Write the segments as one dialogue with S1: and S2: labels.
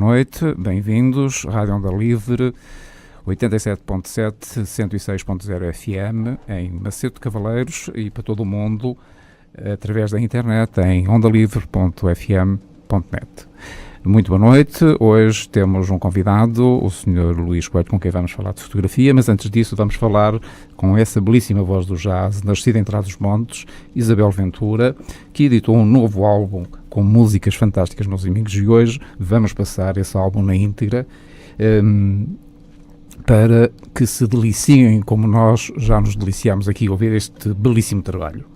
S1: noite, bem-vindos, Rádio Onda Livre, 87.7, 106.0 FM, em Macedo de Cavaleiros e para todo o mundo, através da internet, em ondalivre.fm.net. Muito boa noite, hoje temos um convidado, o Sr. Luís Coelho, com quem vamos falar de fotografia, mas antes disso vamos falar com essa belíssima voz do jazz, nascida em Trás-os-Montes, Isabel Ventura, que editou um novo álbum com músicas fantásticas, meus amigos, e hoje vamos passar esse álbum na íntegra para que se deliciem como nós já nos deliciamos aqui a ouvir este belíssimo trabalho.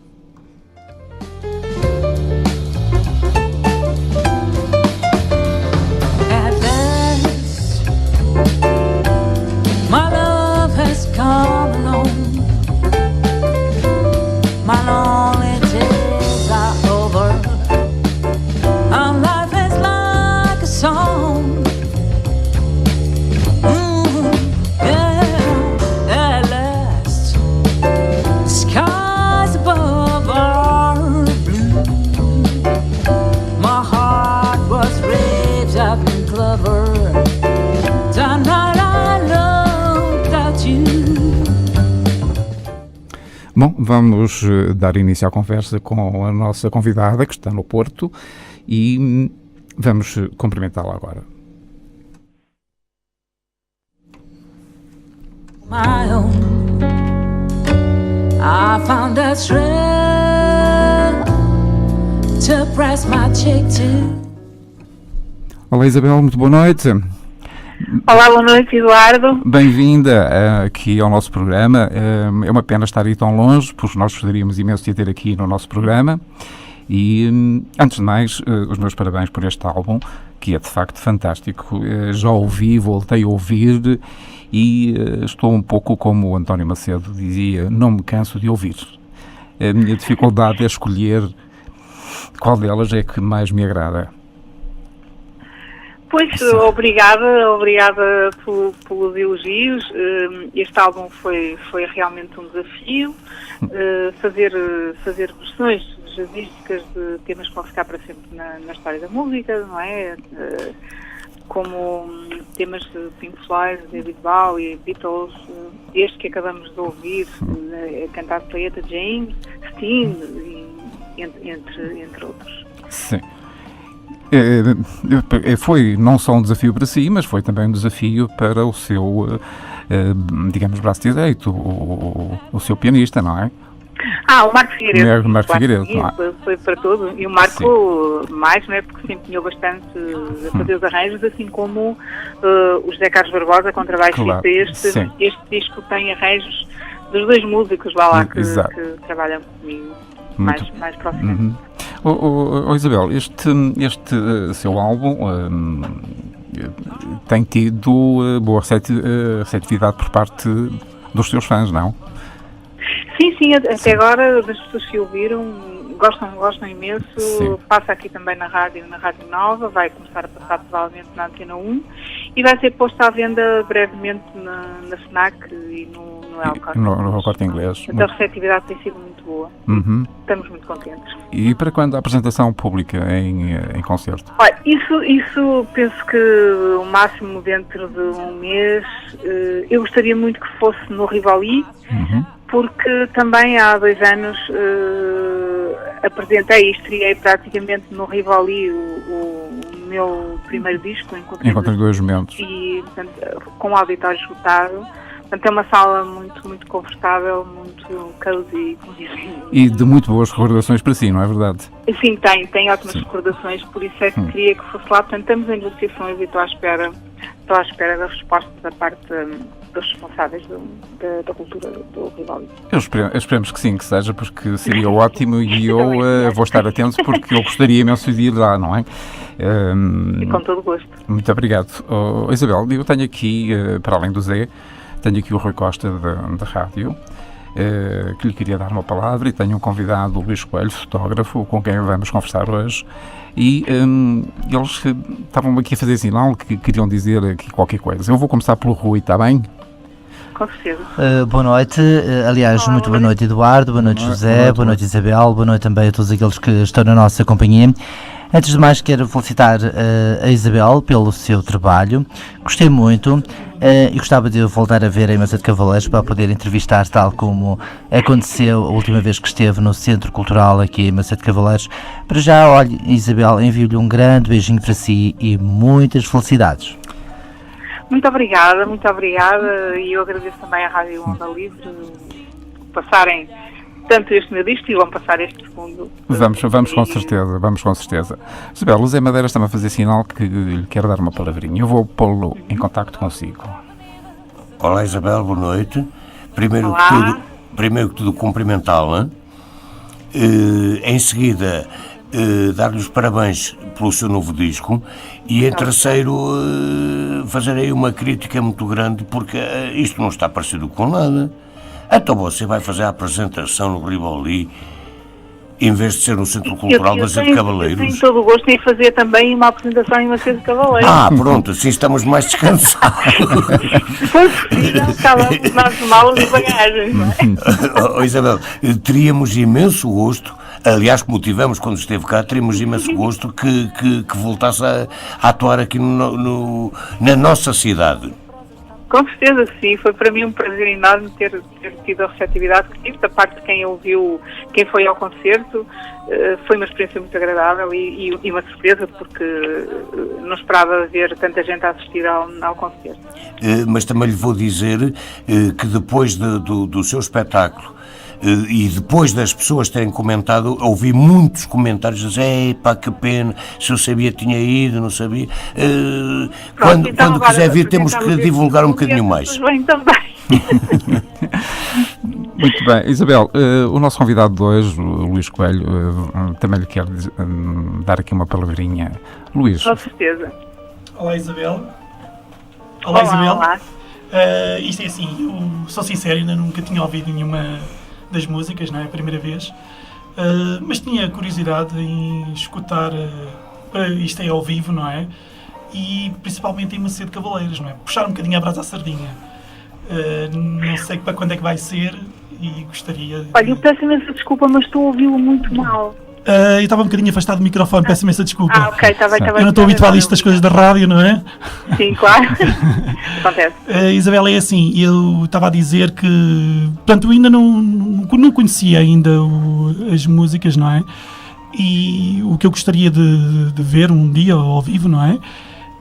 S1: Bom, vamos dar início à conversa com a nossa convidada, que está no Porto, e vamos cumprimentá-la agora. Olá, Isabel, muito boa noite.
S2: Olá, boa noite, Eduardo.
S1: Bem-vinda aqui ao nosso programa. É uma pena estar aí tão longe, porque nós gostaríamos imenso de a ter aqui no nosso programa. E, antes de mais, os meus parabéns por este álbum, que é de facto fantástico. Já ouvi, voltei a ouvir e estou um pouco como o António Macedo dizia, não me canso de ouvir. A minha dificuldade é escolher qual delas é que mais me agrada.
S2: Pois, obrigada pelos elogios. Este álbum foi realmente um desafio. Fazer versões jazzísticas de temas que vão ficar para sempre na história da música, não é? Como temas de Pink Floyd, David Bowie, Beatles, este que acabamos de ouvir, cantado pela Etta James, Sting, entre outros.
S1: Sim. Foi não só um desafio para si, mas foi também um desafio para o seu, digamos, braço direito, o seu pianista, não é?
S2: O Marco Figueiredo.
S1: Marco Figueiredo, não é?
S2: Foi para todo. E o Marco, mais, não é? Porque se empenhou bastante a fazer os arranjos, assim como o José Carlos Barbosa, contrabaixo, claro. Este disco tem arranjos dos dois músicos lá que trabalham comigo mais proximamente.
S1: Isabel, este seu álbum tem tido boa receptividade por parte dos seus fãs, não?
S2: Sim, até agora as pessoas que ouviram gostam imenso. Sim. Passa aqui também na Rádio Nova, vai começar a passar provavelmente na Antena 1 e vai ser posto à venda brevemente na FNAC e no El
S1: Corte Inglês.
S2: Então a receptividade tem sido muito boa. Estamos muito contentes.
S1: E para quando a apresentação pública em concerto?
S2: Olha, isso penso que o máximo dentro de um mês. Eu gostaria muito que fosse no Rivoli, porque também há 2 anos apresentei e estreiei praticamente no Rivoli o meu primeiro disco,
S1: Encontrei dois momentos.
S2: E, portanto, com o auditório esgotado. Portanto, é uma sala muito, muito confortável, muito cozy, como dizem. E
S1: de muito boas recordações para si, não é verdade?
S2: Sim, tem ótimas recordações, por isso é que queria que fosse lá. Portanto, estamos em negociações e estou à espera da resposta da parte dos responsáveis da cultura do Rivoli.
S1: Esperemos que sim, que seja, porque seria ótimo e eu vou estar atento porque eu gostaria imenso de ir lá, não é?
S2: E com todo o gosto.
S1: Muito obrigado. Isabel, eu tenho aqui, para além do Zé, tenho aqui o Rui Costa da rádio, que lhe queria dar uma palavra, e tenho um convidado, o Luís Coelho, fotógrafo, com quem vamos conversar hoje, e eles estavam aqui a fazer sinal que queriam dizer aqui qualquer coisa. Eu vou começar pelo Rui, está bem?
S2: Com certeza.
S3: Boa noite, aliás, muito boa noite, Eduardo, boa noite, José, boa noite, Isabel, boa noite também a todos aqueles que estão na nossa companhia. Antes de mais, quero felicitar a Isabel pelo seu trabalho. Gostei muito e gostava de voltar a ver a Massa de Cavaleiros para poder entrevistar, tal como aconteceu a última vez que esteve no Centro Cultural aqui em Massa de Cavaleiros. Para já, olha, Isabel, envio-lhe um grande beijinho para si e muitas felicidades.
S2: Muito obrigada, e eu agradeço também à Rádio Onda Livre por passarem tanto este meu disco e vão passar este segundo.
S1: Vamos com certeza. Isabel, o Zé Madeiras está-me a fazer sinal que lhe quer dar uma palavrinha. Eu vou pô-lo em contacto consigo.
S4: Olá Isabel, boa noite. Primeiro que tudo cumprimentá-la. Em seguida, dar-lhe os parabéns pelo seu novo disco. E em terceiro, fazer aí uma crítica muito grande, porque isto não está parecido com nada. Então você vai fazer a apresentação no Rivoli em vez de ser no Centro Cultural da Massa de Cavaleiros?
S2: Eu tenho todo o gosto em fazer também uma apresentação em Massa de Cavaleiros.
S4: Pronto, assim estamos mais descansados.
S2: Se for possível, estávamos nós de malas e bagagens, não é?
S4: Isabel, teríamos imenso gosto, aliás, como tivemos quando esteve cá, teríamos imenso gosto que voltasse a atuar aqui na nossa cidade.
S2: Com certeza que sim, foi para mim um prazer enorme ter tido a receptividade que tive da parte de quem ouviu, quem foi ao concerto. Foi uma experiência muito agradável e uma surpresa, porque não esperava ver tanta gente a assistir ao concerto.
S4: Mas também lhe vou dizer que depois do seu espetáculo e depois das pessoas terem comentado, ouvi muitos comentários dizendo: pá, que pena, se eu sabia tinha ido, não sabia.
S2: Pronto,
S4: quando quiser vir temos que divulgar um bocadinho mais.
S2: Bem, também.
S1: Muito bem. Isabel, o nosso convidado de hoje, o Luís Coelho, também lhe quer dar aqui uma palavrinha. Luís.
S2: Com certeza.
S5: Olá Isabel. Olá Isabel.
S2: Olá.
S5: Isto é assim, eu sou sincero, ainda nunca tinha ouvido nenhuma das músicas, não é? A primeira vez. Mas tinha curiosidade em escutar, isto é ao vivo, não é? E principalmente em Massa de Cavaleiros, não é? Puxar um bocadinho a brasa à sardinha. Não sei para quando é que vai ser e gostaria de...
S2: Olha, eu peço imensa desculpa, mas estou a ouvi-lo muito mal.
S5: Eu estava um bocadinho afastado do microfone, peço imensa desculpa.
S2: Ok, está bem.
S5: Eu não estou habituado a isto das coisas da rádio, não é?
S2: Sim, claro. Acontece.
S5: Isabel, é assim, eu estava a dizer que, portanto, eu ainda não conhecia ainda as músicas, não é? E o que eu gostaria de ver um dia ao vivo, não é?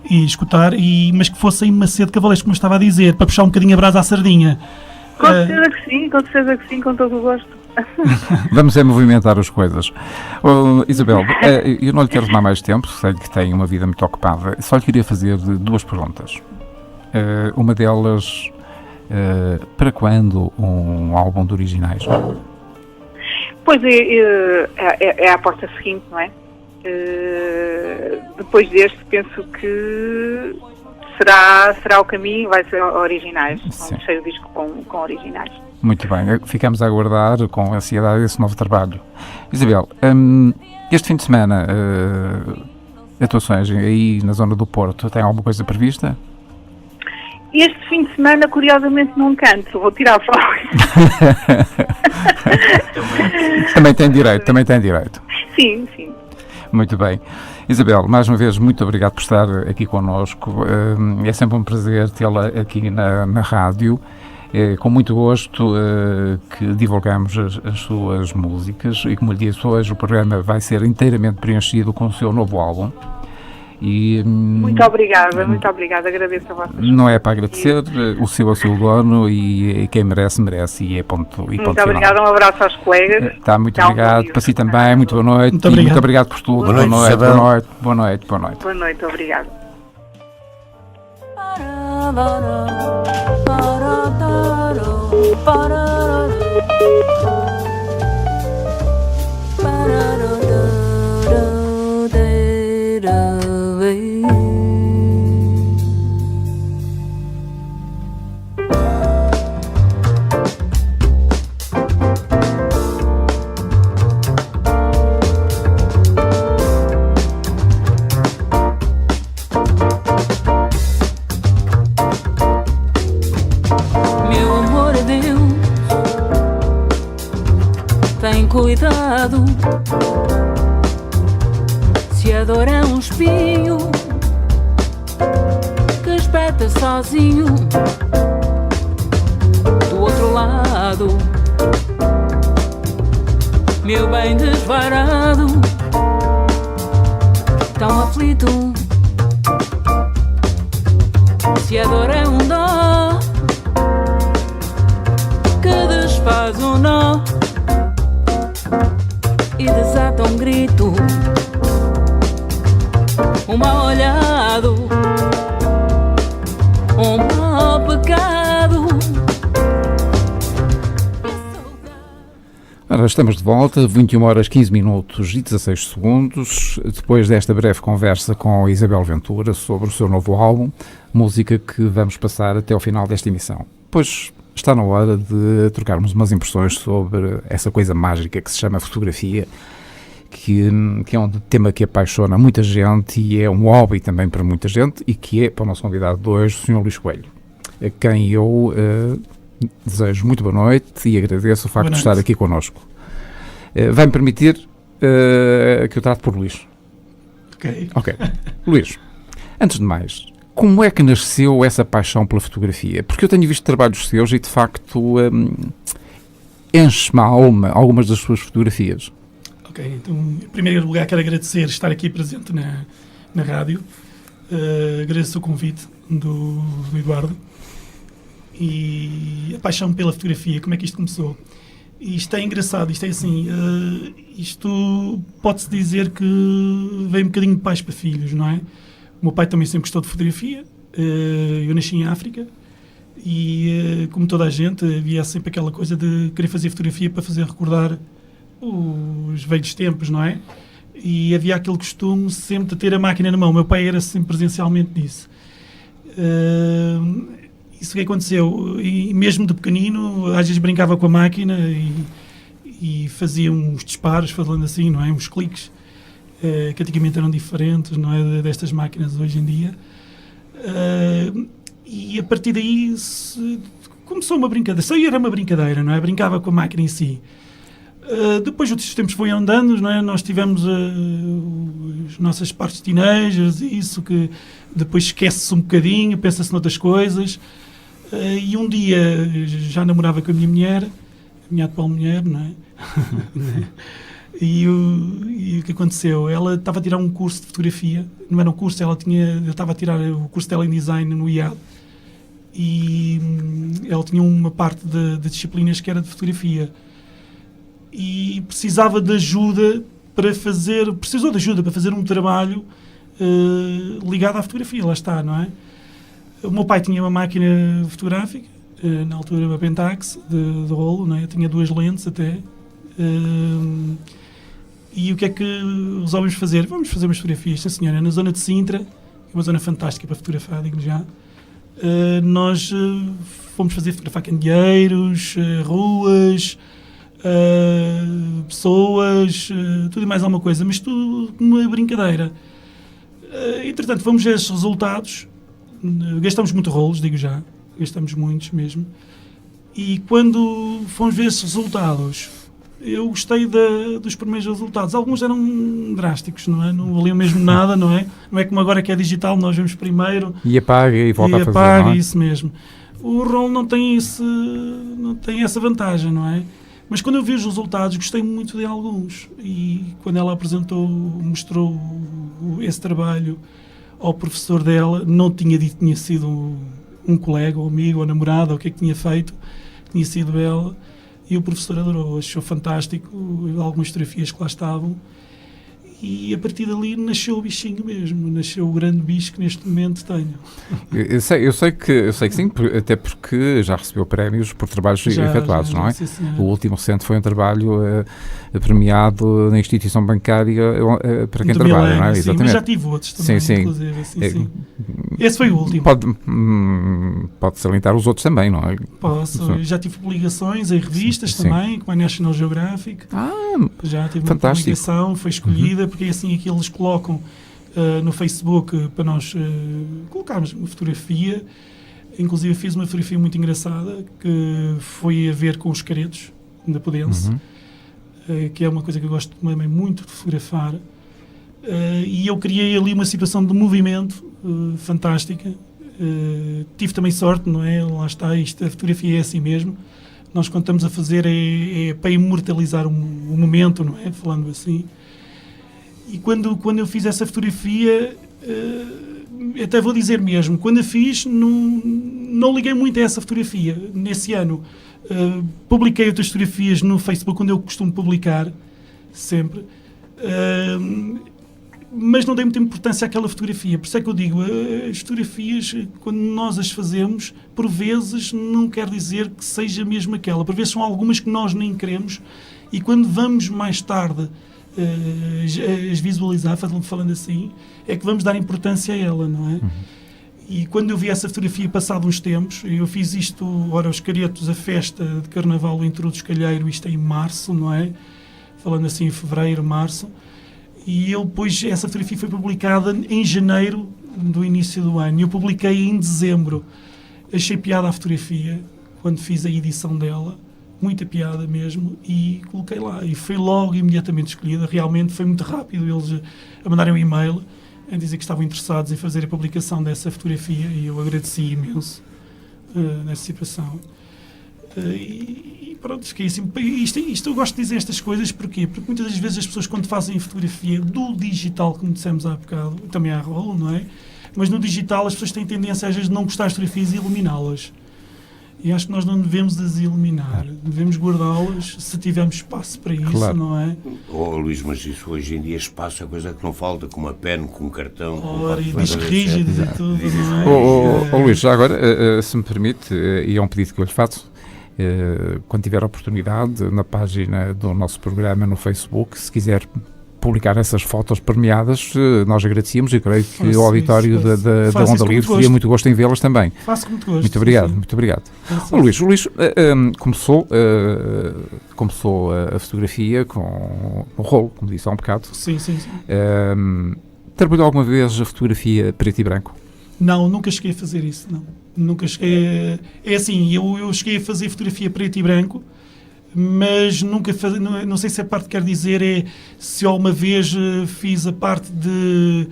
S5: E escutar, mas que fosse em Massa de Cavaleiros, como eu estava a dizer, para puxar um bocadinho a brasa à sardinha.
S2: Com certeza que sim, com todo o gosto.
S1: Vamos movimentar as coisas. Isabel, eu não lhe quero tomar mais tempo, sei que tem uma vida muito ocupada, só lhe queria fazer duas perguntas. Uma delas, para quando um álbum de originais?
S2: Pois é a aposta seguinte, não é? Depois deste, penso que será o caminho, vai ser originais. Vamos sair o disco com originais.
S1: Muito bem, ficamos a aguardar com ansiedade esse novo trabalho. Isabel, este fim de semana, atuações aí na zona do Porto, tem alguma coisa prevista?
S2: Este fim de semana, curiosamente, não canto, vou tirar foto.
S1: Também tem direito.
S2: Sim.
S1: Muito bem. Isabel, mais uma vez, muito obrigado por estar aqui connosco. É sempre um prazer tê-la aqui na rádio. Com muito gosto que divulgamos as suas músicas e, como lhe disse, hoje o programa vai ser inteiramente preenchido com o seu novo álbum. E,
S2: muito obrigada, agradeço a vocês.
S1: Não é para agradecer, o seu é o seu dono e quem merece, e é ponto
S2: muito obrigada, um abraço aos colegas.
S1: Muito obrigado, para si também, muito boa noite. Muito obrigado por tudo. Boa noite.
S2: Boa noite, obrigado.
S6: Cuidado, se a dor é um espinho que espeta sozinho do outro lado, meu bem desvarado, tão aflito. Se a dor é um dó que desfaz o nó e desata um grito, um mal olhado, um mau pecado.
S1: Ora, estamos de volta, 21 horas 15 minutos e 16 segundos, depois desta breve conversa com a Isabel Ventura sobre o seu novo álbum, música que vamos passar até ao final desta emissão. Pois está na hora de trocarmos umas impressões sobre essa coisa mágica que se chama fotografia, que é um tema que apaixona muita gente e é um hobby também para muita gente, e que é para o nosso convidado de hoje, o Sr. Luís Coelho, a quem eu desejo muito boa noite e agradeço o facto de estar aqui connosco. Vai-me permitir que eu trate por Luís. Ok. Luís, antes de mais, como é que nasceu essa paixão pela fotografia? Porque eu tenho visto trabalhos seus e, de facto, enche-me a alma algumas das suas fotografias.
S5: Ok, então, em primeiro lugar, quero agradecer estar aqui presente na rádio. Agradeço o convite do Eduardo. E a paixão pela fotografia, como é que isto começou? Isto é engraçado, isto é assim, isto pode-se dizer que vem um bocadinho de pais para filhos, não é? O meu pai também sempre gostou de fotografia, eu nasci em África e, como toda a gente, havia sempre aquela coisa de querer fazer fotografia para fazer recordar os velhos tempos, não é? E havia aquele costume sempre de ter a máquina na mão. O meu pai era sempre presencialmente disso. Isso que aconteceu, e mesmo de pequenino, às vezes brincava com a máquina e fazia uns disparos, falando assim, não é? Uns cliques, que antigamente eram diferentes, não é? Destas máquinas hoje em dia. E a partir daí começou uma brincadeira. Isso aí era uma brincadeira, não é? Brincava com a máquina em si. Depois os tempos foram andando, não é? Nós tivemos as nossas partes teenagers e isso que depois esquece-se um bocadinho, pensa-se noutras coisas. E um dia já namorava com a minha mulher, a minha atual mulher, não é? E o que aconteceu? Ela estava a tirar um curso de fotografia, não era um curso, eu estava a tirar o curso de teledesign no IAD, e ela tinha uma parte de disciplinas que era de fotografia. E precisava de ajuda precisou de ajuda para fazer um trabalho ligado à fotografia, lá está, não é? O meu pai tinha uma máquina fotográfica, na altura uma Pentax de rolo, não é? Tinha 2 lentes até, e o que é que resolvemos fazer? Vamos fazer umas fotografias, sim senhora, na zona de Sintra, que é uma zona fantástica para fotografar, digo já. Nós fomos fotografar candeeiros, ruas, pessoas, tudo e mais alguma coisa, mas tudo uma brincadeira. Entretanto, vamos ver esses resultados. Gastamos muito rolos, digo já, gastamos muitos mesmo. E quando fomos ver esses resultados, eu gostei dos primeiros resultados. Alguns eram drásticos, não é? Não valiam mesmo nada, não é? Não é como agora que é digital, nós vemos primeiro
S1: e apaga e volta a fazer,
S5: apaga,
S1: não é?
S5: Isso mesmo. O rolo não tem essa vantagem, não é? Mas quando eu vi os resultados, gostei muito de alguns. E quando ela mostrou esse trabalho ao professor dela, não tinha dito que tinha sido um colega, ou amigo, ou namorado, ou o que é que tinha feito, tinha sido ela, e o professor adorou, achou fantástico algumas fotografias que lá estavam, e a partir dali nasceu o bichinho mesmo, nasceu o grande bicho que neste momento tenho.
S1: Eu sei que sim, até porque já recebeu prémios por trabalhos efetuados, não é?
S5: Sim,
S1: o último recente foi um trabalho premiado na instituição bancária para quem trabalha, não é?
S5: Sim,
S1: Exatamente.
S5: mas já tive outros também,
S1: sim.
S5: inclusive. Sim. Esse foi o último.
S1: Pode salientar os outros também, não é?
S5: Posso. Já tive publicações em revistas também, como a National Geographic. Já tive uma publicação, foi escolhida, porque assim aqui eles colocam no Facebook para nós colocarmos uma fotografia. Inclusive fiz uma fotografia muito engraçada que foi a ver com os caretos da Podense, que é uma coisa que eu gosto também muito de fotografar. e eu criei ali uma situação de movimento fantástica. Tive também sorte, não é? Lá está, a fotografia é assim mesmo. Nós, quando estamos a fazer, é para imortalizar o momento, não é? Falando assim. E quando eu fiz essa fotografia, até vou dizer mesmo, quando a fiz, não liguei muito a essa fotografia. Nesse ano, publiquei outras fotografias no Facebook, onde eu costumo publicar, sempre. Mas não dei muita importância àquela fotografia. Por isso é que eu digo, as fotografias, quando nós as fazemos, por vezes não quer dizer que seja mesmo aquela. Por vezes são algumas que nós nem queremos, e quando vamos mais tarde as visualizar, falando assim, é que vamos dar importância a ela, não é? E quando eu vi essa fotografia passado uns tempos, eu fiz isto, os Caretos, a festa de Carnaval em Trudos Calheiro, isto é em março, não é? Falando assim, em fevereiro, março. E essa fotografia foi publicada em janeiro do início do ano. Eu publiquei em dezembro. Achei piada a fotografia, quando fiz a edição dela, muita piada mesmo, e coloquei lá. E foi logo imediatamente escolhida. Realmente foi muito rápido eles a mandarem um e-mail a dizer que estavam interessados em fazer a publicação dessa fotografia, e eu agradeci imenso nessa situação. E pronto, fiquei assim. Isto eu gosto de dizer estas coisas, porquê? Porque muitas das vezes as pessoas, quando fazem fotografia do digital, como dissemos há bocado, também há rolo, não é? Mas no digital as pessoas têm tendência às vezes de não gostar das fotografias e eliminá-las. E acho que nós não devemos as eliminar, devemos guardá-las se tivermos espaço para isso, claro. Não é?
S4: Luís, mas isso hoje em dia espaço é coisa que não falta, com uma pen, com um cartão.
S5: E discos rígidos e tudo, não é?
S1: Luís, já agora, se me permite, e é um pedido que eu lhe faço, quando tiver a oportunidade, na página do nosso programa no Facebook, se quiser publicar essas fotos premiadas, nós agradecíamos, e creio que o auditório da Onda Livre teria muito gosto em vê-las também.
S5: Faço com muito gosto.
S1: Muito obrigado, sim. Muito obrigado. Luís começou a fotografia com o rolo, como disse há um bocado.
S5: Sim.
S1: Trabalhou alguma vez a fotografia preto e branco?
S5: Não, nunca cheguei a fazer isso, não. Nunca cheguei É assim, eu cheguei a fazer fotografia preto e branco, mas nunca não sei se a parte que quer dizer é se alguma vez fiz a parte de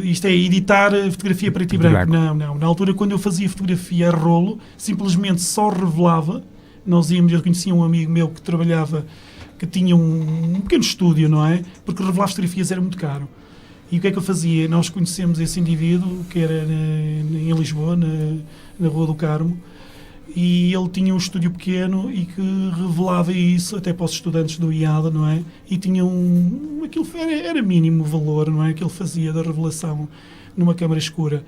S5: isto é, editar a fotografia preto e branco. Não. Na altura, quando eu fazia fotografia a rolo, simplesmente só revelava. Eu conhecia um amigo meu que trabalhava, que tinha um pequeno estúdio, não é? Porque revelar fotografias era muito caro. E o que é que eu fazia? Nós conhecemos esse indivíduo, que era em Lisboa, na Rua do Carmo, e ele tinha um estúdio pequeno e que revelava isso até para os estudantes do IADA, não é? E tinha aquilo era mínimo o valor, não é? Que ele fazia da revelação numa câmara escura.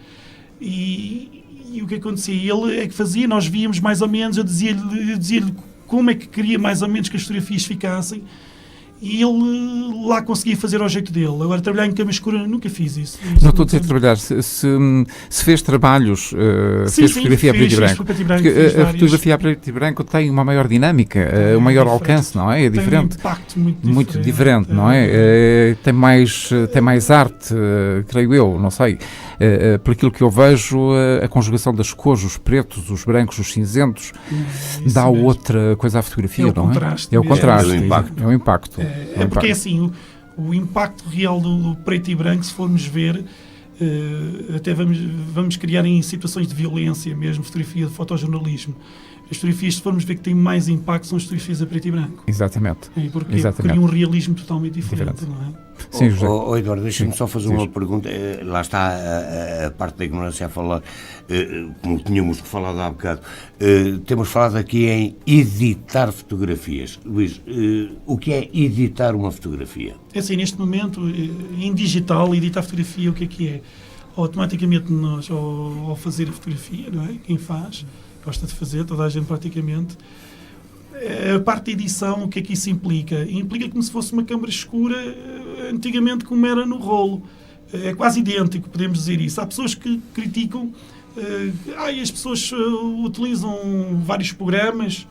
S5: E o que acontecia? Ele é que fazia, nós víamos mais ou menos, eu dizia-lhe como é que queria mais ou menos que as fotografias ficassem, e ele lá conseguia fazer ao jeito dele. Agora, trabalhar em câmara escura, nunca fiz isso.
S1: Não estou a dizer trabalhar. Se fez trabalhos, fez fotografia a preto e branco. Porque a fotografia a preto e branco tem uma maior dinâmica, um maior alcance, não é? É diferente.
S5: Tem um impacto muito
S1: diferente, não é? Tem mais arte, creio eu, não sei. Por aquilo que eu vejo, a conjugação das cores, os pretos, os brancos, os cinzentos, dá outra coisa à fotografia, não é? É o contraste. É o impacto.
S5: Porque é assim, o impacto real do preto e branco, se formos ver, até vamos criar em situações de violência mesmo, fotografia de fotojornalismo. As fotografias, se formos ver que têm mais impacto, são as fotografias a preto e branco.
S1: Exatamente.
S5: Porque criam um realismo totalmente diferente. Não é?
S1: Sim, José.
S4: Eduardo, deixa-me só fazer uma pergunta. Lá está a parte da ignorância a falar, como tínhamos falado há bocado. Temos falado aqui em editar fotografias. Luís, o que é editar uma fotografia?
S5: É assim, neste momento, em digital, editar fotografia, o que é? Automaticamente nós, ao fazer a fotografia, não é? Quem faz, gosta de fazer, toda a gente praticamente. A parte de edição, o que é que isso implica? Implica como se fosse uma câmara escura, antigamente como era no rolo. É quase idêntico, podemos dizer isso. Há pessoas que criticam, as pessoas utilizam vários programas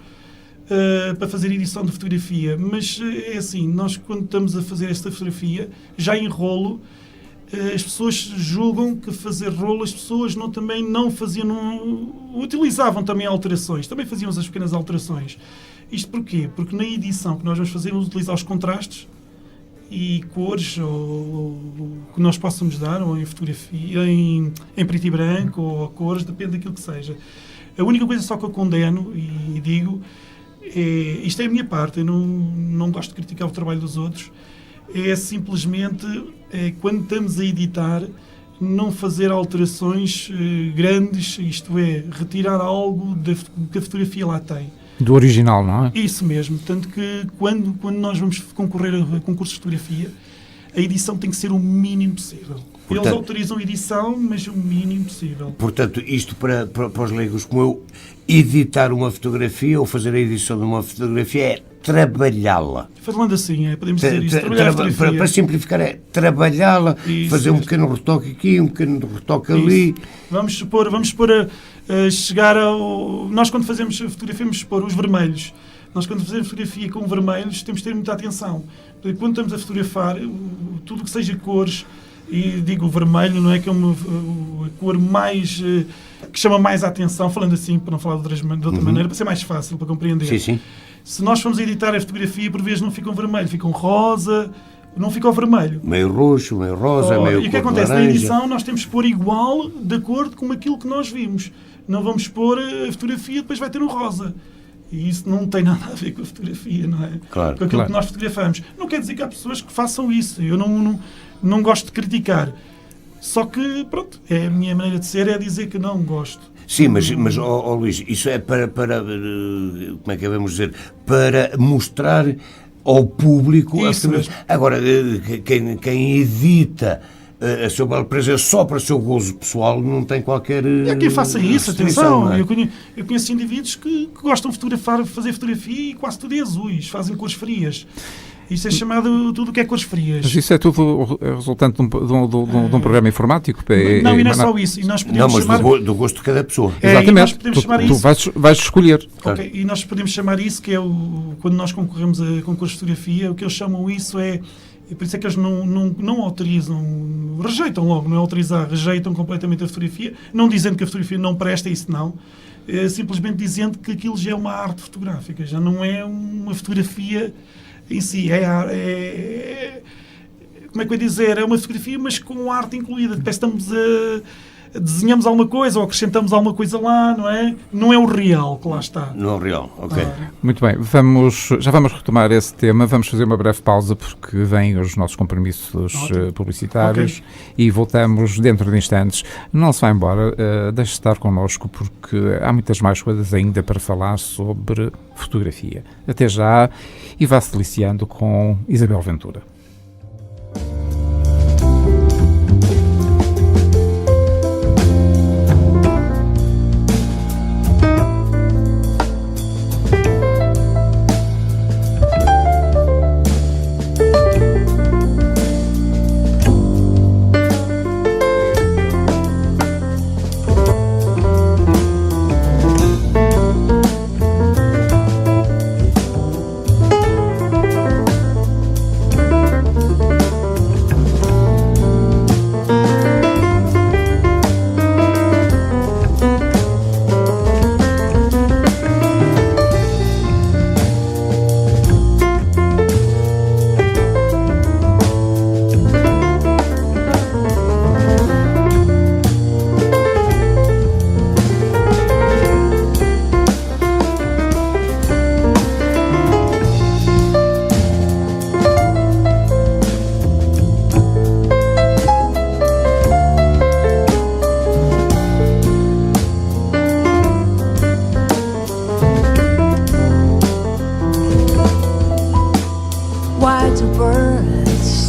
S5: para fazer edição de fotografia, mas é assim, nós quando estamos a fazer esta fotografia, já em rolo, as pessoas julgam que fazer rolo, as pessoas também não faziam, utilizavam também alterações, também fazíamos as pequenas alterações. Isto porquê? Porque na edição que nós vamos fazer, vamos utilizar os contrastes e cores ou que nós possamos dar, ou em fotografia, em preto e branco, ou a cores, depende daquilo que seja. A única coisa só que eu condeno e digo, isto é a minha parte, eu não gosto de criticar o trabalho dos outros, é simplesmente, quando estamos a editar, não fazer alterações grandes, isto é, retirar algo que a fotografia lá tem.
S1: Do original, não é?
S5: Isso mesmo, tanto que quando nós vamos concorrer a concursos de fotografia, a edição tem que ser o mínimo possível. Eles autorizam a edição, mas o mínimo possível.
S4: Portanto, isto para os leigos como eu, editar uma fotografia ou fazer a edição de uma fotografia é trabalhá-la.
S5: Falando assim, podemos dizer isso,
S4: para simplificar, é trabalhá-la,
S5: isso,
S4: fazer um pequeno retoque aqui, um pequeno retoque ali.
S5: Isso. Vamos supor a chegar ao... Nós quando fazemos fotografia, vamos supor os vermelhos. Nós quando fazemos fotografia com vermelhos temos de ter muita atenção. Quando estamos a fotografar, tudo que seja cores, e digo o vermelho, não é que é a cor mais... que chama mais a atenção, falando assim, para não falar de outra maneira, para ser mais fácil, para compreender.
S4: Sim, sim.
S5: Se nós formos editar a fotografia, por vezes não ficam vermelho, ficam rosa, não fica o vermelho.
S4: Meio roxo, meio rosa, meio
S5: e o que acontece? Na edição nós temos que pôr igual, de acordo com aquilo que nós vimos. Não vamos pôr a fotografia, depois vai ter o rosa. E isso não tem nada a ver com a fotografia, não é?
S4: Claro,
S5: com aquilo que nós fotografamos. Não quer dizer que há pessoas que façam isso. Eu não gosto de criticar. Só que, pronto, a minha maneira de ser é dizer que não gosto.
S4: Sim, mas Luís, isso é para como é que vamos dizer, para mostrar ao público...
S5: Isso mesmo.
S4: Agora, quem edita a seu belo prazer só para o seu gozo pessoal não tem qualquer...
S5: É quem faça isso, atenção.
S4: É?
S5: Eu conheço indivíduos que gostam de fazer fotografia e quase tudo é azuis, fazem cores frias. Isso é chamado tudo o que é cores frias.
S1: Mas isso é tudo resultante de um programa informático?
S5: Não, e não é só isso. E nós podemos
S4: chamar... do gosto de cada pessoa.
S1: Exatamente.
S5: Tu
S1: vais escolher.
S5: Okay. E nós podemos chamar isso, que é quando nós concorremos a concursos de fotografia, o que eles chamam isso é... E por isso é que eles não autorizam, rejeitam logo, não é autorizar, rejeitam completamente a fotografia, não dizendo que a fotografia não presta, isso não. Simplesmente dizendo que aquilo já é uma arte fotográfica, já não é uma fotografia... em si, como é que eu ia dizer? É uma fotografia, mas com arte incluída. Parece que estamos desenhamos alguma coisa ou acrescentamos alguma coisa lá, não é? Não é o real que lá está.
S4: Não é o real, ok.
S1: Muito bem, já vamos retomar esse tema, vamos fazer uma breve pausa porque vêm os nossos compromissos publicitários e voltamos dentro de instantes. Não se vai embora, deixe de estar connosco porque há muitas mais coisas ainda para falar sobre fotografia. Até já e vá-se deliciando com Isabel Ventura.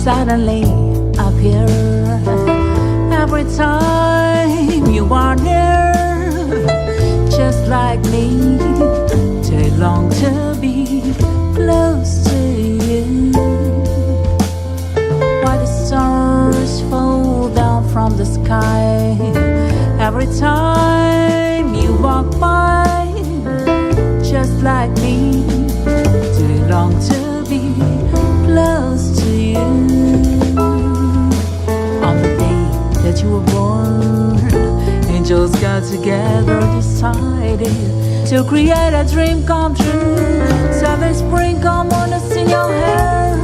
S6: Suddenly appear every time you are near, just like me. They long to be close to you. Why the stars fall down from the sky every time you walk by, just like me. They long to be close to you. On the day that you were born, angels got together, decided to create a dream come true. So they sprinkle on us in your hair,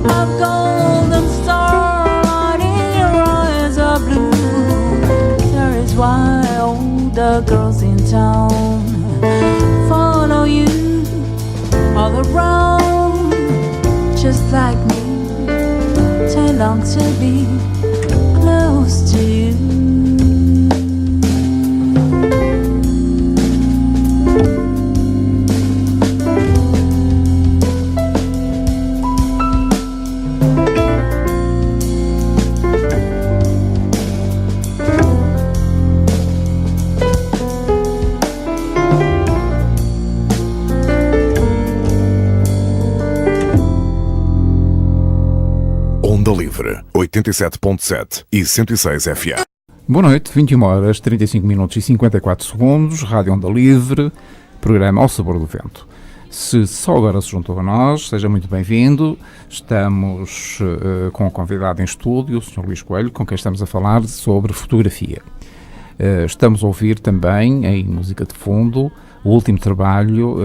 S6: A golden star lighting your eyes are blue. That is why all the girls in town follow you all around, just like me. They long to be close to you.
S7: Onda Livre, 87.7 e 106 FM.
S1: Boa noite, 21 horas, 35 minutos e 54 segundos, Rádio Onda Livre, programa Ao Sabor do Vento. Se só agora se juntou a nós, seja muito bem-vindo. Estamos com um convidado em estúdio, o Sr. Luís Coelho, com quem estamos a falar sobre fotografia. Estamos a ouvir também, em música de fundo, o último trabalho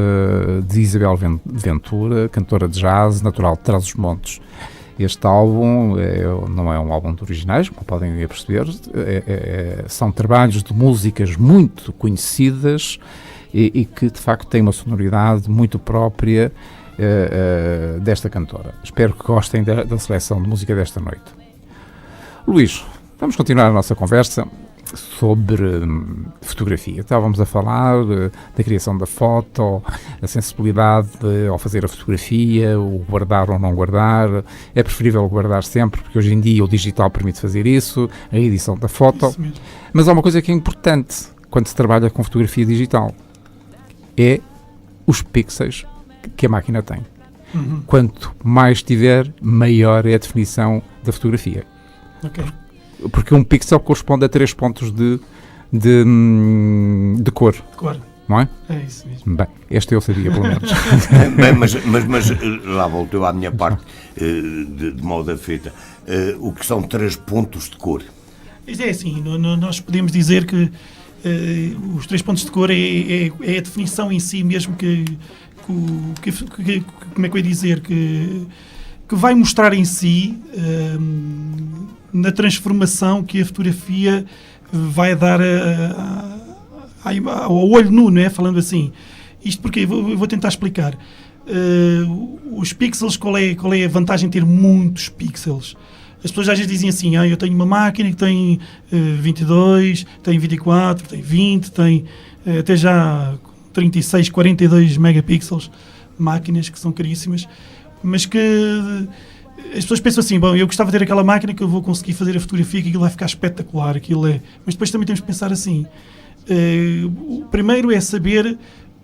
S1: de Isabel Ventura, cantora de jazz, natural de Trás-os-Montes. Este álbum não é um álbum de originais, como podem perceber, são trabalhos de músicas muito conhecidas e que de facto têm uma sonoridade muito própria desta cantora. Espero que gostem da seleção de música desta noite. Luís, vamos continuar a nossa conversa sobre fotografia. Estávamos a falar da criação da foto, a sensibilidade ao fazer a fotografia, o guardar ou não guardar. É preferível guardar sempre, porque hoje em dia o digital permite fazer isso, a edição da foto. Mas há uma coisa que é importante quando se trabalha com fotografia digital, é os pixels que a máquina tem. Quanto mais tiver, maior é a definição da fotografia.
S5: Ok.
S1: Porque um pixel corresponde a 3 pontos de cor.
S5: Claro.
S1: Não é?
S5: É isso mesmo.
S1: Bem, este eu sabia, pelo menos.
S4: Bem, mas lá voltou à minha parte de modo da fita. O que são 3 pontos de cor?
S5: Mas é assim, nós podemos dizer que os 3 pontos de cor é a definição em si mesmo que como é que eu ia dizer, que vai mostrar em si na transformação que a fotografia vai dar ao olho nu, não é? Falando assim. Isto porque eu vou tentar explicar. Os pixels, qual é a vantagem de ter muitos pixels? As pessoas às vezes dizem assim, eu tenho uma máquina que tem 22, tem 24, tem 20, tem até já 36, 42 megapixels, máquinas que são caríssimas, mas que as pessoas pensam assim, bom, eu gostava de ter aquela máquina que eu vou conseguir fazer a fotografia, que aquilo vai ficar espetacular, aquilo é... Mas depois também temos que pensar assim, o primeiro é saber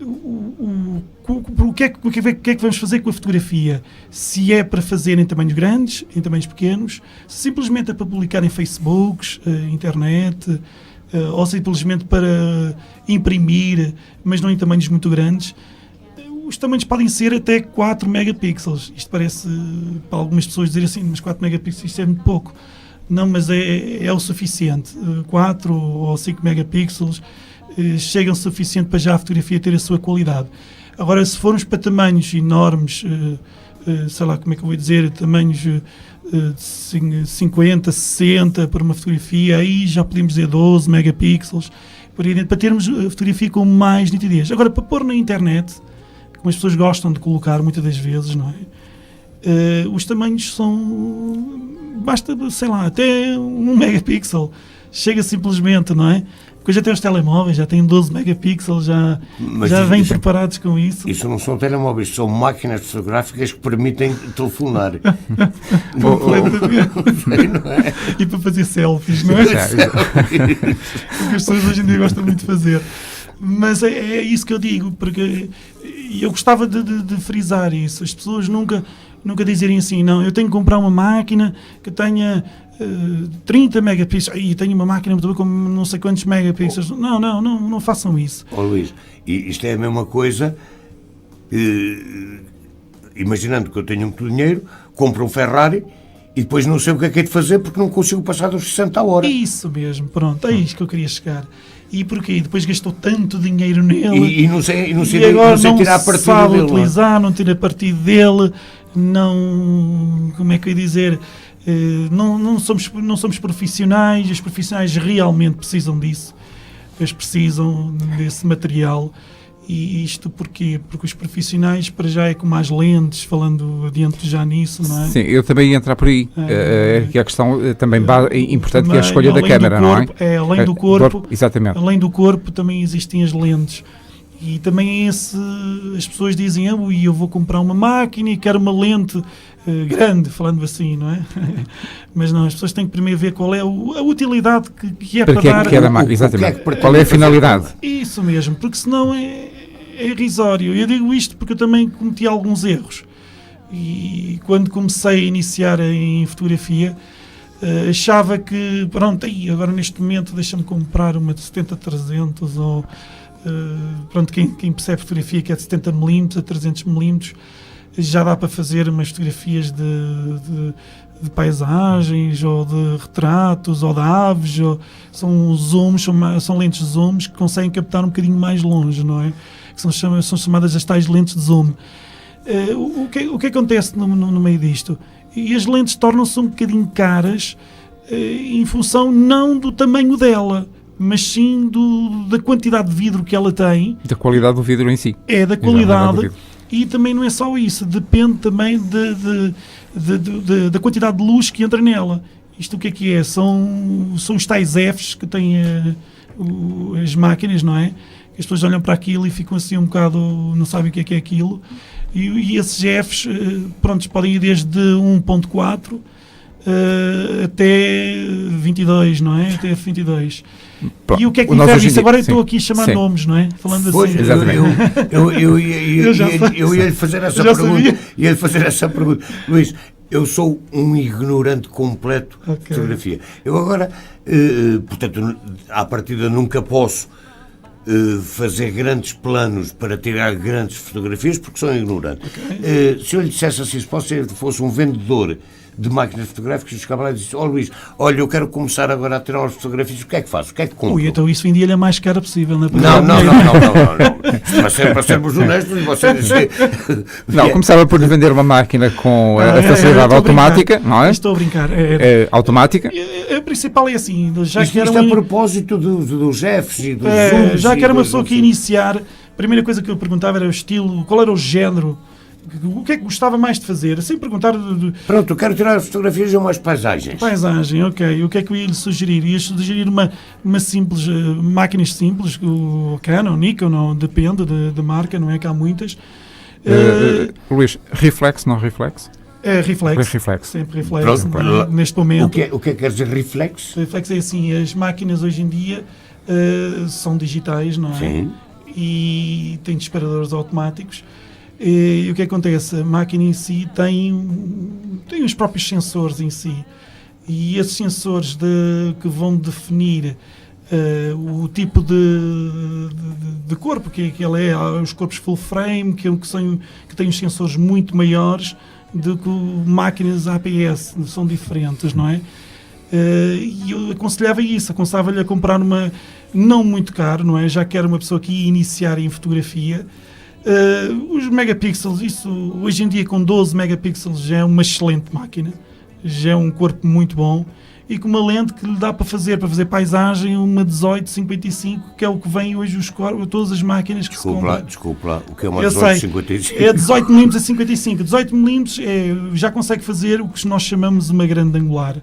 S5: o que é que vamos fazer com a fotografia. Se é para fazer em tamanhos grandes, em tamanhos pequenos, se simplesmente é para publicar em Facebooks, internet, ou simplesmente para imprimir, mas não em tamanhos muito grandes. Os tamanhos podem ser até 4 megapixels. Isto parece, para algumas pessoas, dizer assim, mas 4 megapixels isto é muito pouco. Não, mas é o suficiente. 4 ou 5 megapixels chegam o suficiente para já a fotografia ter a sua qualidade. Agora, se formos para tamanhos enormes, sei lá como é que eu vou dizer, tamanhos de 50, 60 para uma fotografia, aí já podemos dizer 12 megapixels, para termos a fotografia com mais nitidez. Agora, para pôr na internet, como as pessoas gostam de colocar muitas das vezes, não é? Os tamanhos são... Basta, sei lá, até 1 megapixel. Chega simplesmente, não é? Porque já tem os telemóveis, já têm 12 megapixels, já vêm preparados com isso.
S4: Isso não são telemóveis, são máquinas fotográficas que permitem telefonar.
S5: Não é? E para fazer selfies, não é? Que as pessoas hoje em dia gostam muito de fazer. Mas é isso que eu digo, porque eu gostava de frisar isso. As pessoas nunca dizerem assim, não, eu tenho que comprar uma máquina que tenha 30 megapixels, e tenho uma máquina com não sei quantos megapixels. Não façam isso.
S4: Luís, isto é a mesma coisa, imaginando que eu tenho muito dinheiro, compro um Ferrari e depois não sei o que é de fazer porque não consigo passar dos 60 horas.
S5: Isso mesmo, pronto, é isso que eu queria chegar. E porquê? Depois gastou tanto dinheiro nele
S4: E não sei
S5: agora
S4: não sei
S5: não
S4: tirar partido
S5: sabe
S4: dele.
S5: utilizar, não tira partido dele, não, como é que eu ia dizer, não somos profissionais, os profissionais realmente precisam disso, eles precisam desse material. E isto porquê? Porque os profissionais, para já, é como as lentes, falando adiante já nisso, não é?
S1: Sim, eu também ia entrar por aí. Que a questão também importante, que é a escolha da câmara, não é?
S5: Além do corpo,
S1: exatamente.
S5: Além do corpo, também existem as lentes. E também as pessoas dizem, eu vou comprar uma máquina e quero uma lente grande, falando assim, não é? Mas não, as pessoas têm que primeiro ver qual é a utilidade que é para dar.
S1: Exatamente. Qual é a finalidade?
S5: Isso mesmo, porque senão é irrisório. Eu digo isto porque eu também cometi alguns erros. E quando comecei a iniciar em fotografia, achava que, pronto, agora neste momento deixa-me comprar uma de 70-300 ou... pronto, quem percebe fotografia que é de 70mm a 300mm já dá para fazer umas fotografias de paisagens ou de retratos ou de aves, são zooms, são lentes de zooms que conseguem captar um bocadinho mais longe, não é? Que são chamadas as tais lentes de zoom. O que acontece no meio disto? E as lentes tornam-se um bocadinho caras em função não do tamanho dela, mas sim da quantidade de vidro que ela tem.
S1: Da qualidade do vidro em si.
S5: É, da qualidade. E também não é só isso, depende também da quantidade de luz que entra nela. Isto o que é? São os tais Fs que têm as máquinas, não é? As pessoas olham para aquilo e ficam assim um bocado, não sabem o que é aquilo. E esses Fs, pronto, podem ir desde 1.4 até 22, não é? Até F22. E o que é que difere isso? Agora eu estou aqui a chamar nomes, não é? Falando assim.
S4: Pois, eu ia-lhe fazer essa pergunta. Ia-lhe fazer essa pergunta. Luís, eu sou um ignorante completo de fotografia. Eu agora, portanto, à partida nunca posso fazer grandes planos para tirar grandes fotografias porque sou ignorante. Se eu lhe dissesse assim, se fosse um vendedor de máquinas fotográficas, chegava lá e disse: Luís, olha, eu quero começar agora a tirar umas fotografias, o que é que faço? O que é que compro?
S5: Então isso vendia-lhe a mais cara possível, não é?
S4: Não. Para sermos honestos, e você disse...
S1: Não, começava por vender uma máquina com a facilidade automática, não é?
S5: Estou a brincar.
S1: Automática.
S5: A principal é assim, já que era
S4: a propósito dos Fs e dos zooms...
S5: Já que era uma pessoa que ia iniciar, a primeira coisa que eu perguntava era o estilo, qual era o género, o que é que gostava mais de fazer? Sem perguntar...
S4: Pronto, eu quero tirar fotografias de umas paisagens.
S5: Paisagem, ok. O que é que eu ia lhe sugerir? Ia sugerir uma simples, máquinas simples, o Canon, Nikon, depende da marca, não é que há muitas.
S1: Luís, reflex, não reflex?
S5: Reflex. Sempre reflex. Pronto, neste momento.
S4: O que é que quer dizer reflex?
S5: Reflex é assim, as máquinas hoje em dia são digitais, não é?
S4: Sim.
S5: E têm disparadores automáticos. E o que acontece? A máquina em si tem os próprios sensores em si. E esses sensores que vão definir o tipo de corpo que ela é, os corpos full frame, que têm os sensores muito maiores do que máquinas APS, são diferentes, não é? E eu aconselhava-lhe a comprar uma, não muito caro, não é? Já que era uma pessoa que ia iniciar em fotografia. Os megapixels, isso hoje em dia com 12 megapixels já é uma excelente máquina, já é um corpo muito bom e com uma lente que lhe dá para fazer paisagem, uma 18-55, que é o que vem hoje todas as máquinas que
S4: Desculpa lá, o que é uma 18-55?
S5: É 18mm a 55, 18mm já consegue fazer o que nós chamamos uma grande angular,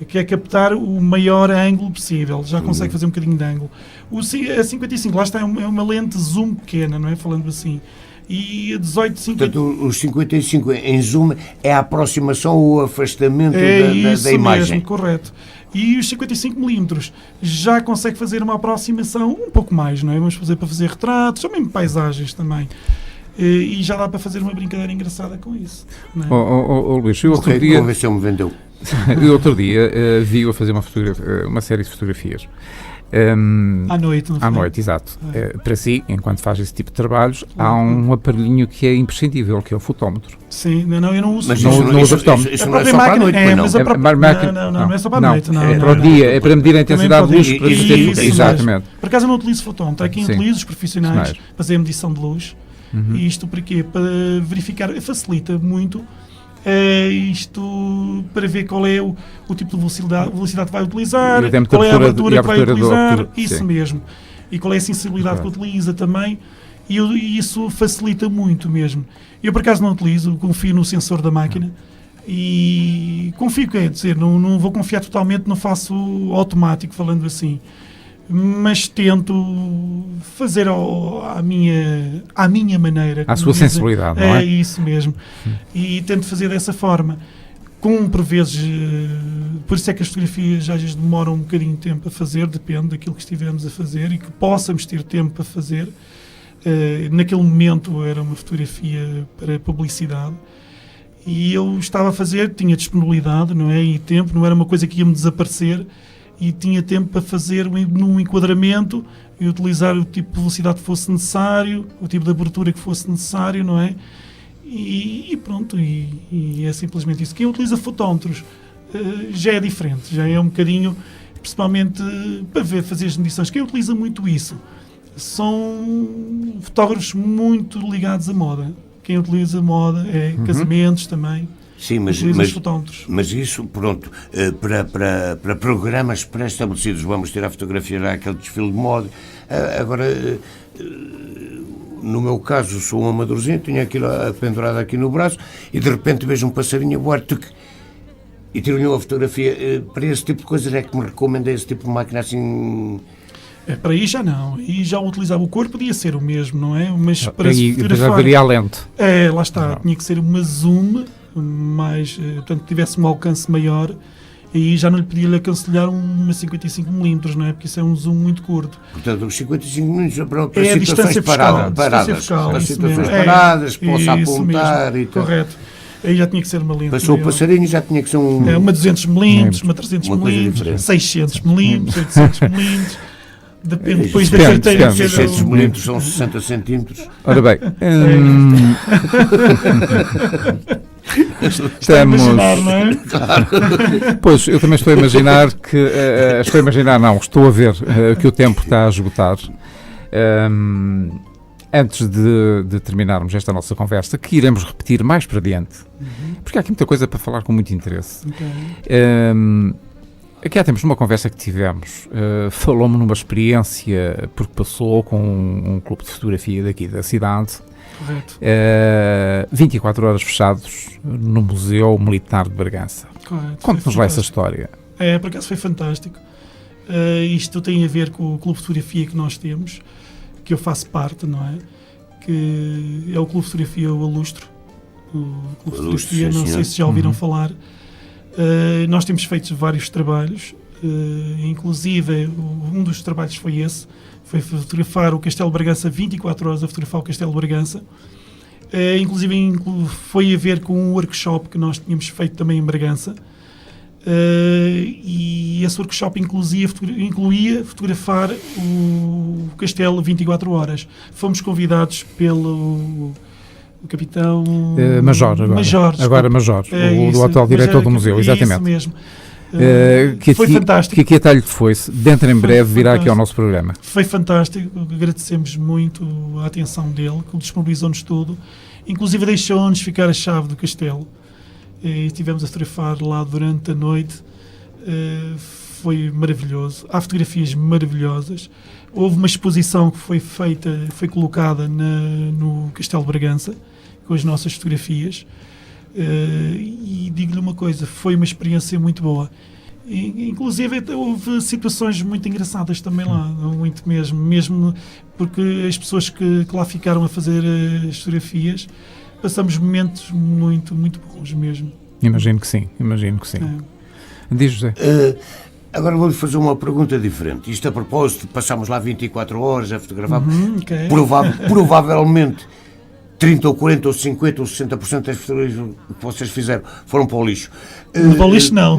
S5: que é captar o maior ângulo possível, já consegue fazer um bocadinho de ângulo. A 55, lá está, é uma lente zoom pequena, não é? Falando assim. E a 18-55...
S4: Portanto, os 55 em zoom é a aproximação ou o afastamento da imagem.
S5: Mesmo, correto. E os 55mm já consegue fazer uma aproximação um pouco mais, não é? Vamos fazer para fazer retratos, ou mesmo paisagens também. E já dá para fazer uma brincadeira engraçada com isso. Não é?
S1: Luís, eu outro dia...
S4: Vamos ver se ele me vendeu.
S1: Eu outro dia vi-o a fazer uma série de fotografias
S5: À noite, no
S1: À
S5: fundo.
S1: noite, exato. Para si, enquanto faz esse tipo de trabalhos, há um aparelhinho que é imprescindível, que é o fotómetro.
S5: Sim, não, eu não uso.
S4: Mas
S1: Não-
S4: isso,
S1: não usa fotómetro.
S4: isso
S5: A
S4: não é
S5: própria
S4: só para a
S5: máquina-
S4: noite,
S5: é,
S4: pois não.
S5: mas a própria- não é só para a noite, não,
S1: é
S5: não,
S1: para o
S5: não.
S1: dia, é para medir a intensidade de
S5: Também
S1: luz.
S5: pode-
S1: Para
S4: Isso
S1: ter-
S4: mesmo.
S1: exatamente.
S5: Por acaso eu não utilizo fotómetro, há quem
S1: Sim.
S5: utiliza, os profissionais,
S1: Sim.
S5: fazer a medição de luz. E isto para quê? Para verificar, facilita muito isto para ver qual é o tipo de velocidade que vai utilizar,
S1: E a temperatura
S5: qual é a abertura
S1: e a
S5: que vai
S1: abertura do
S5: utilizar,
S1: óculos,
S5: isso
S1: sim.
S5: mesmo. E qual é a sensibilidade que utiliza também. E isso facilita muito mesmo. Eu por acaso não utilizo, confio no sensor da máquina. E confio, quer dizer, não vou confiar totalmente, não faço automático, falando assim. Mas tento fazer à minha maneira.
S1: À
S5: como
S1: sua
S5: dizem.
S1: sensibilidade, não é?
S5: É isso mesmo. E tento fazer dessa forma. Por vezes, por isso é que as fotografias às vezes demoram um bocadinho de tempo a fazer, depende daquilo que estivermos a fazer e que possamos ter tempo para fazer. Naquele momento era uma fotografia para publicidade e eu estava a fazer, tinha disponibilidade, não é? E tempo, não era uma coisa que ia-me desaparecer e tinha tempo para fazer num enquadramento e utilizar o tipo de velocidade que fosse necessário, o tipo de abertura que fosse necessário, não é? E pronto, e é simplesmente isso. Quem utiliza fotómetros já é diferente, já é um bocadinho, principalmente para fazer as medições. Quem utiliza muito isso são fotógrafos muito ligados à moda. Quem utiliza moda é casamentos também.
S4: Sim,
S5: Utiliza os fotómetros.
S4: mas isso, pronto, para programas pré-estabelecidos, vamos ter a fotografia já aquele desfile de moda. Agora, no meu caso, sou um amadorzinho, tinha aquilo pendurado aqui no braço e de repente vejo um passarinho a voar, tuc, e tiro-lhe uma fotografia. Para esse tipo de coisas é que me recomenda esse tipo de máquina assim.
S5: Para aí já não. Aí já utilizava o corpo, podia ser o mesmo, não é? Mas para
S1: E
S5: se
S1: depois
S5: fotografar...
S1: haveria a lente.
S5: Lá está. Tinha que ser uma zoom, mais, portanto, tivesse um alcance maior. Aí já não lhe podia aconselhar uma 55mm, não é? Porque isso é um zoom muito curto.
S4: Portanto, os 55 minutos para
S5: É a
S4: situações
S5: distância focal.
S4: paradas.
S5: Distância focal,
S4: Para
S5: isso
S4: situações
S5: mesmo.
S4: paradas, possa
S5: Isso
S4: apontar
S5: mesmo.
S4: e tal.
S5: Correto. Aí já tinha que ser uma lente.
S4: Passou o
S5: maior.
S4: passarinho, já tinha que ser um.
S5: Uma 200mm, uma 300mm,
S4: Uma coisa diferente.
S5: 600mm, 800mm. Depende depois da
S1: Depende,
S5: carteira.
S1: depende.
S4: 600 milímetros são 60 centímetros.
S1: Ora bem,
S5: Está a
S1: estamos...
S5: imaginar, não é?
S1: Pois, eu também estou a imaginar que... estou a imaginar, não, estou a ver que o tempo está a esgotar. Antes de terminarmos esta nossa conversa, que iremos repetir mais para diante, porque há aqui muita coisa para falar com muito interesse. Aqui há tempos, numa conversa que tivemos, falou-me numa experiência, porque passou com um clube de fotografia daqui da cidade,
S5: Correto.
S1: 24 horas fechados no Museu Militar de Bragança.
S5: Correto.
S1: Conte-nos lá essa história.
S5: Por acaso foi fantástico. Isto tem a ver com o clube de fotografia que nós temos, que eu faço parte, não é? Que é o clube de fotografia O Alustro. O clube de
S4: Alustro,
S5: fotografia,
S4: sim,
S5: não
S4: senhor.
S5: sei se já ouviram falar. Nós temos feito vários trabalhos, inclusive um dos trabalhos foi esse, foi fotografar o Castelo de Bragança, 24 horas a fotografar o Castelo de Bragança. Inclusive foi a ver com um workshop que nós tínhamos feito também em Bragança. E esse workshop incluía fotografar o Castelo 24 horas. Fomos convidados pelo capitão...
S1: Major, agora. Agora Major, o atual diretor do museu, exatamente.
S5: Isso mesmo.
S1: Foi
S5: fantástico.
S1: Que aqui a talho de foice, dentro em breve virá aqui ao nosso programa.
S5: Foi fantástico, agradecemos muito a atenção dele, que disponibilizou-nos tudo, inclusive deixou-nos ficar a chave do castelo. E estivemos a fotografar lá durante a noite, foi maravilhoso. Há fotografias maravilhosas. Houve uma exposição que foi colocada no Castelo de Bragança, com as nossas fotografias. E digo-lhe uma coisa, foi uma experiência muito boa. Inclusive houve situações muito engraçadas também lá, muito mesmo porque as pessoas que lá ficaram a fazer as fotografias, passamos momentos muito, muito bons mesmo.
S1: Imagino que sim. Diz, José.
S4: Agora vou-lhe fazer uma pergunta diferente. Isto a propósito, passámos lá 24 horas a fotografar.
S5: Okay.
S4: Provavelmente 30 ou 40 ou 50 ou 60% das fotografias que vocês fizeram foram para o lixo.
S5: Para o lixo não.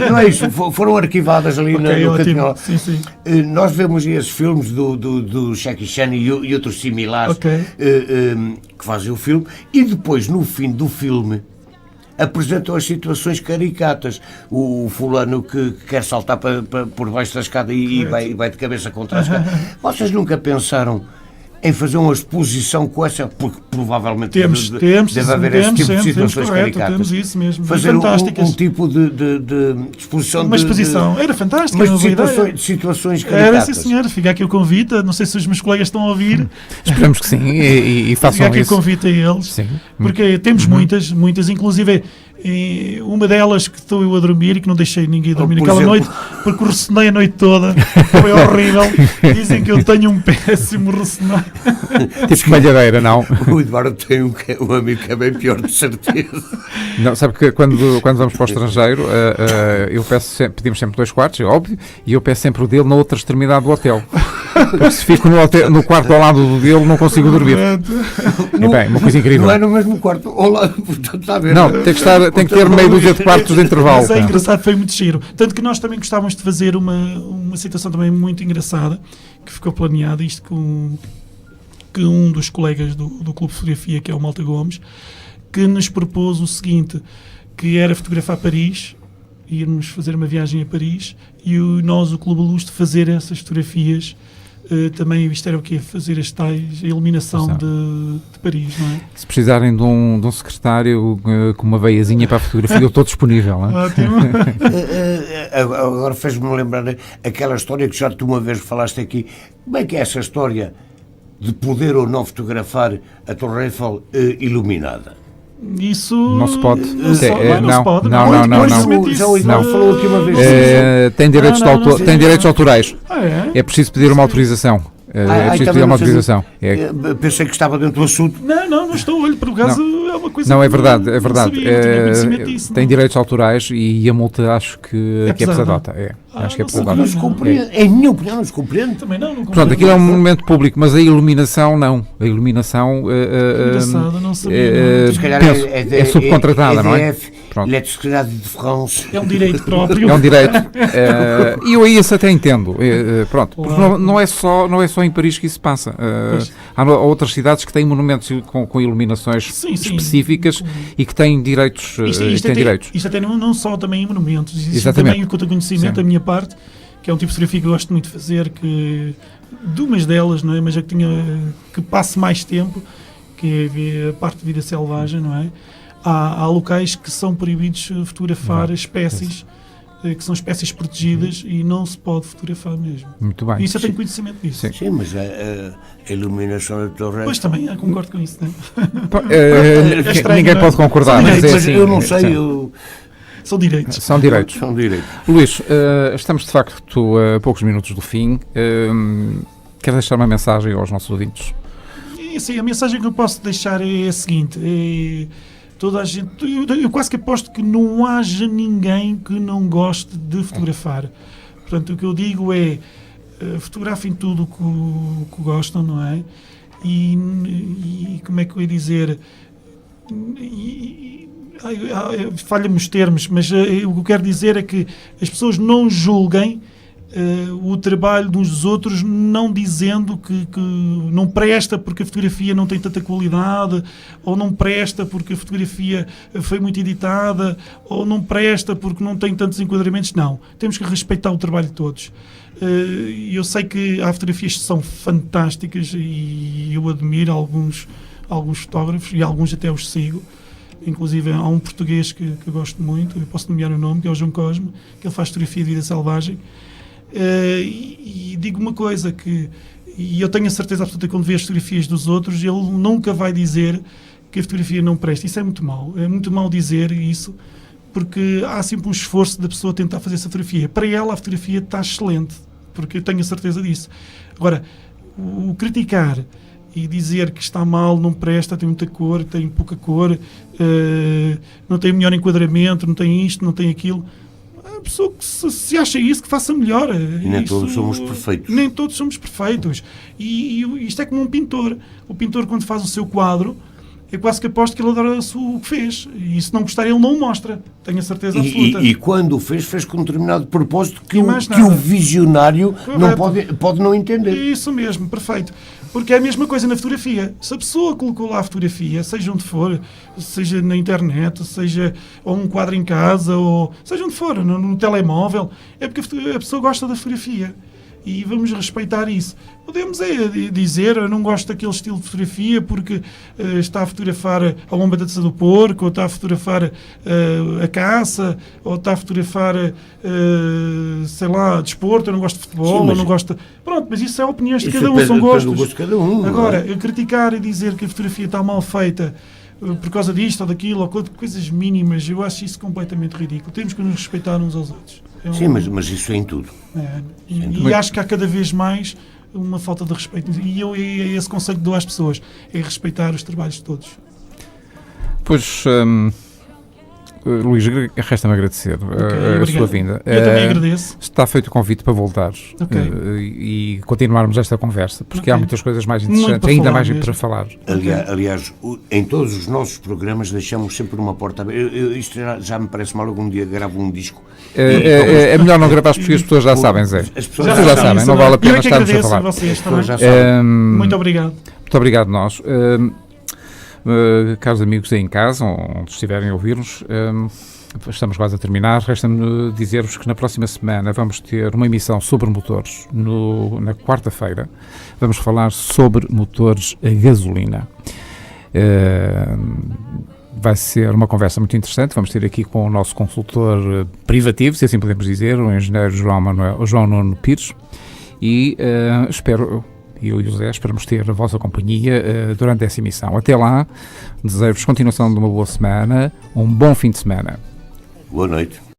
S4: Não é isso. Foram arquivadas ali no cantinho.
S5: Sim.
S4: Nós vemos esses filmes do Jackie Chan e outros similares que fazem o filme, e depois, no fim do filme, apresentam as situações caricatas. O fulano que quer saltar por baixo da escada e vai de cabeça contra a escada. Vocês nunca pensaram em fazer uma exposição com essa, porque provavelmente deve haver esse tipo de situações caricatas.
S5: Temos isso mesmo.
S4: Fazer um tipo de exposição.
S5: Uma exposição. Era fantástico.
S4: Mas de situações caricatas.
S5: Era, sim senhor. Fica aqui o convite. Não sei se os meus colegas estão a ouvir.
S1: Esperamos que sim e façam
S5: Fica aqui
S1: isso.
S5: o convite a eles.
S1: Sim.
S5: Porque temos muitas, inclusive uma delas que estou eu a dormir e que não deixei ninguém dormir naquela noite, porque ressonei a noite toda. Foi horrível. Dizem que eu tenho um péssimo ressonar.
S1: Tipo malhadeira, não?
S4: O Eduardo tem um amigo que é bem pior, de certeza.
S1: Não, sabe que quando vamos para o estrangeiro, eu pedimos sempre 2 quartos, é óbvio, e eu peço sempre o dele na outra extremidade do hotel. Porque se fico no quarto ao lado do dele, não consigo dormir. É bem, uma coisa incrível.
S4: Não é no mesmo quarto ao lado, portanto, está a ver.
S1: Não, tem que ter meia dúzia de quartos de intervalo.
S5: Mas é engraçado, foi muito giro. Tanto que nós também gostávamos de fazer uma situação também muito engraçada, que ficou planeada, isto que um dos colegas do Clube de Fotografia, que é o Malta Gomes, que nos propôs o seguinte, que era fotografar Paris, irmos fazer uma viagem a Paris, e nós, o Clube Luz, de fazer essas fotografias. Também isto era o quê? Fazer a iluminação de Paris, não é?
S1: Se precisarem de um secretário com uma veiazinha para a fotografia, eu estou disponível. Não é?
S5: Ótimo.
S4: Agora fez-me lembrar aquela história que já tu uma vez falaste aqui. Como é que é essa história de poder ou não fotografar a Torre Eiffel iluminada?
S5: Isso
S1: não se pode.
S5: Não se pode.
S4: Já o Eduardo falou aqui uma vez.
S1: Tem direitos autorais. É preciso pedir uma autorização.
S4: Pensei que estava dentro do assunto.
S5: Não estou. Olha, por acaso é uma coisa.
S1: Não, é verdade.
S5: Disso,
S1: tem direitos autorais e a multa acho que é pesadota. Acho que é pesadota.
S4: Não se compreende. Em minha opinião, não se compreende.
S5: Também não
S1: Portanto, aquilo é um monumento público, mas a iluminação não. A iluminação
S5: não sabia,
S1: se calhar é subcontratada, não é?
S4: Eletricidade de France.
S5: É um direito próprio.
S1: É um direito. E eu aí isso até entendo. Pronto. Porque não é só em Paris que isso passa. Há outras cidades que têm monumentos com iluminações específicas e que têm direitos.
S5: Isto até não só também em monumentos. Existe também o conhecimento da minha parte, que é um tipo de fotografia que eu gosto muito de fazer, que de umas delas, não é? Mas que passe mais tempo, que é a parte de vida selvagem, não é? Há locais que são proibidos fotografar espécies, que são espécies protegidas e não se pode fotografar mesmo.
S1: Muito bem.
S5: Isso eu tenho conhecimento disso.
S4: Sim, mas a iluminação da Torre...
S5: Pois também, eu concordo com isso, não
S1: é? Ninguém pode concordar, mas é assim.
S4: Eu não sei...
S5: São direitos.
S1: São direitos. Luís, estamos de facto a poucos minutos do fim. Quer deixar uma mensagem aos nossos ouvintes?
S5: Sim, a mensagem que eu posso deixar é a seguinte: toda a gente, eu quase que aposto que não haja ninguém que não goste de fotografar. Portanto, o que eu digo é fotografem tudo o que gostam, não é? E como é que eu ia dizer? Falha-me os termos, mas o que eu quero dizer é que as pessoas não julguem o trabalho uns dos outros, não dizendo que não presta porque a fotografia não tem tanta qualidade, ou não presta porque a fotografia foi muito editada, ou não presta porque não tem tantos enquadramentos. Não, temos que respeitar o trabalho de todos. Eu sei que há fotografias que são fantásticas e eu admiro alguns fotógrafos e alguns até os sigo. Inclusive há um português que eu gosto muito, eu posso nomear o nome, que é o João Cosme, que ele faz fotografia de vida selvagem. E digo uma coisa, e eu tenho a certeza absoluta que quando vê as fotografias dos outros, ele nunca vai dizer que a fotografia não presta. Isso é muito mau dizer isso, porque há sempre um esforço da pessoa tentar fazer essa fotografia. Para ela a fotografia está excelente, porque eu tenho a certeza disso. Agora, o criticar e dizer que está mal, não presta, tem muita cor, tem pouca cor, não tem o melhor enquadramento, não tem isto, não tem aquilo, pessoa que se acha isso, que faça melhor.
S4: E nem todos somos perfeitos.
S5: Nem todos somos perfeitos. E isto é como um pintor. O pintor, quando faz o seu quadro, é quase que aposto que ele adora o que fez. E se não gostar, ele não o mostra. Tenho a certeza absoluta.
S4: E quando o fez com um determinado propósito que
S5: mais
S4: que
S5: nada.
S4: o visionário não pode não entender.
S5: Isso mesmo, perfeito. Porque é a mesma coisa na fotografia. Se a pessoa colocou lá a fotografia, seja onde for, seja na internet, seja ou um quadro em casa, ou seja onde for, no telemóvel, é porque a pessoa gosta da fotografia. E vamos respeitar isso. Podemos dizer, eu não gosto daquele estilo de fotografia porque está a fotografar a lomba da cabeça do porco, ou está a fotografar a caça, ou está a fotografar, sei lá, desporto, eu não gosto de futebol, ou não gosto... Pronto, mas isso é opiniões de cada um, são gostos.
S4: Gosto de cada um.
S5: Agora, criticar e dizer que a fotografia está mal feita por causa disto ou daquilo, ou coisas mínimas, eu acho isso completamente ridículo. Temos que nos respeitar uns aos outros.
S4: Sim, mas isso é em tudo.
S5: E acho que há cada vez mais uma falta de respeito. E é esse conselho que dou às pessoas, é respeitar os trabalhos de todos.
S1: Pois, Luís, resta-me agradecer a sua vinda.
S5: Eu também agradeço.
S1: Está feito o convite para voltares e continuarmos esta conversa, porque há muitas coisas mais interessantes, ainda mais para falar.
S4: Aliás, em todos os nossos programas deixamos sempre uma porta aberta. Isto já me parece mal, algum dia gravo um disco.
S1: É melhor não gravar porque as pessoas já sabem, Zé.
S4: As pessoas
S1: já sabem, não vale a pena estarmos a falar.
S5: Vocês
S4: também. Já sabem.
S5: Muito obrigado.
S1: Muito obrigado nós. Caros amigos aí em casa, onde estiverem a ouvir-nos, estamos quase a terminar. Resta-me dizer-vos que na próxima semana vamos ter uma emissão sobre motores. Na quarta-feira vamos falar sobre motores a gasolina. Vai ser uma conversa muito interessante. Vamos ter aqui com o nosso consultor privativo, se assim podemos dizer, o engenheiro João Nuno Pires, e espero... Eu e o José esperamos ter a vossa companhia durante essa emissão. Até lá, desejo-vos continuação de uma boa semana, um bom fim de semana.
S4: Boa noite.